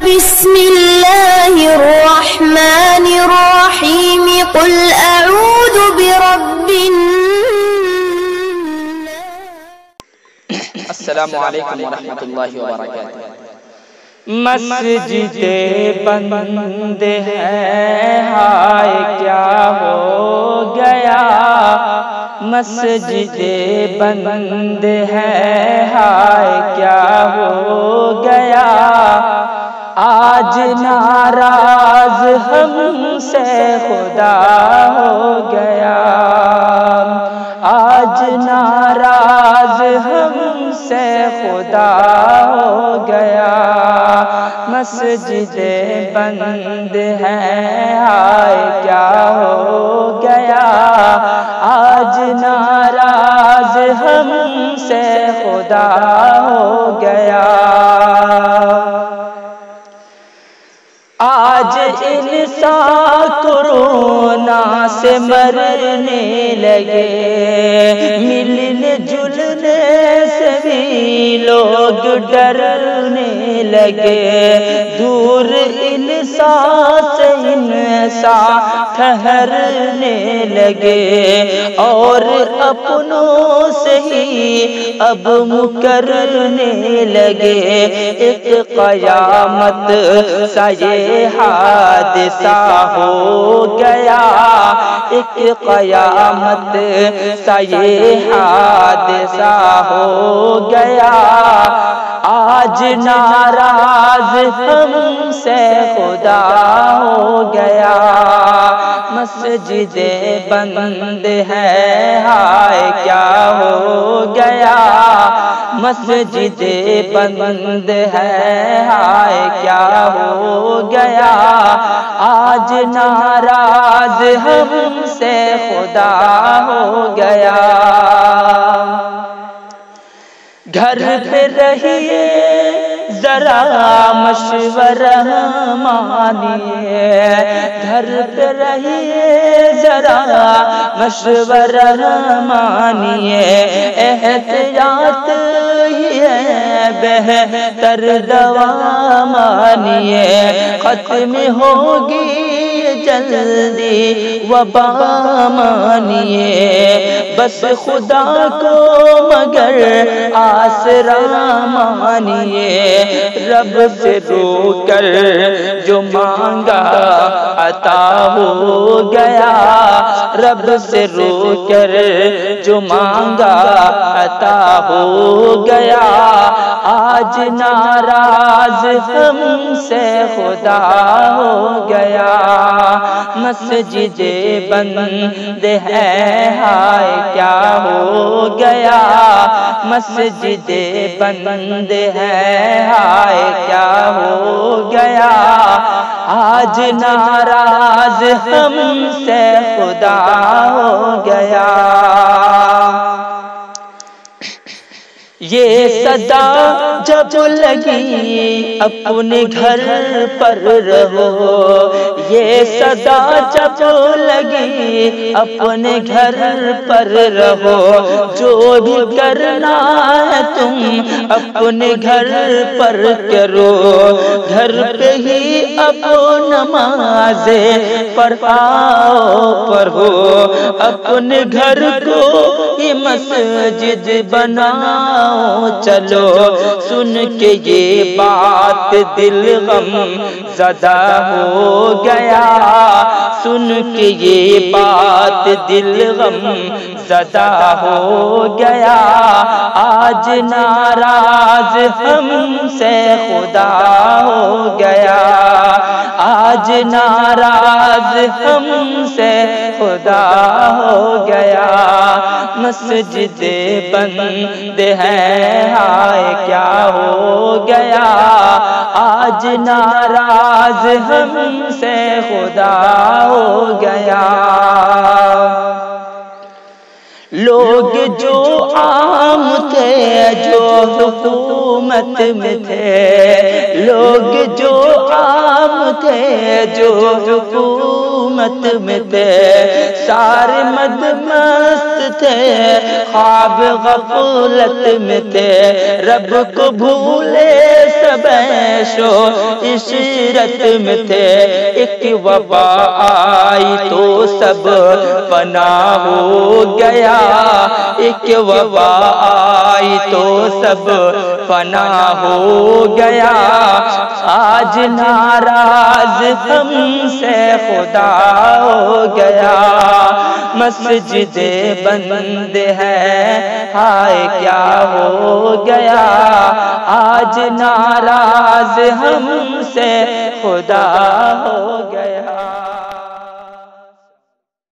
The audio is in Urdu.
بسم الله الرحمن الرحيم قل أعوذ برب الناس. السلام علیکم ورحمۃ اللہ وبرکاتہ. مسجد بند ہے ہائے کیا ہو گیا، مسجد بند ہے ہائے کیا ہو گیا، آج ناراض ہم سے خدا ہو گیا، آج ناراض ہم سے خدا ہو گیا، مسجد بند ہے ہائے کیا ہو گیا، آج ناراض ہم سے خدا ہو گیا، آج انسان کورونا سے مرنے لگے، ملنے جلنے سے بھی لوگ ڈرنے لگے، دور انسان سے انسان ٹھہرنے لگے، اور اپنوں سے ہی اب مکرنے لگے، ایک قیامت سا یہ حادثہ ہو گیا، ایک قیامت سا یہ حادثہ ہو گیا، آج ناراض ہم سے خدا ہو گیا، مسجد بند ہے ہائے کیا ہو گیا، مسجد بند ہے ہائے کیا ہو گیا، آج ناراض ہم سے خدا ہو گیا، گھر پہ رہیے ذرا مشورہ مانیے، گھر پہ رہیے ذرا مشورہ مانیے، احتیاط ہی ہے بہتر دوا مانیے، ختم ہوگی جلدی وبا مانیے، بس خدا کو مگر آسرا مانیے، رب سے رو کر جو مانگا عطا ہو گیا، رب سے رو کر جو مانگا عطا ہو گیا، آج ناراض ہم سے خدا ہو گیا، مسجد بند ہے ہائے کیا ہو گیا، مسجد بند ہے ہائے کیا ہو گیا، آج ناراض ہم سے خدا ہو گیا، یہ صدا جب لگی اپنے گھر پر رہو، یہ صدا جب لگی اپنے گھر پر رہو، جو بھی کرنا ہے تم اپنے گھر پر کرو، گھر پہ ہی اب نماز پڑھو، اپنے گھر کو ہی مسجد بناؤ، چلو سن کے یہ بات دل غم زدہ ہو گیا، سن کے یہ بات دل غم زدہ ہو گیا، آج ناراض ہم سے خدا ہو گیا، آج ناراض ہم سے خدا ہو گیا، مسجد بند ہے ہائے کیا ہو گیا، آج ناراض ہم سے خدا ہو گیا، لوگ جو عام تھے جو حکومت میں تھے، لوگ جو عام تھے جو حکومت میں تھے، سارے مد مست تھے خواب غفلت میں تھے، رب کو بھولے سب عیش و عشرت میں تھے، ایک وبا آئی تو سب فنا ہو گیا، ایک وبا آئی تو سب فنا ہو گیا، آج ناراض ہم سے خدا ہو گیا، مسجد بند ہے ہائے کیا ہو گیا، آج ناراض ہم سے خدا ہو گیا۔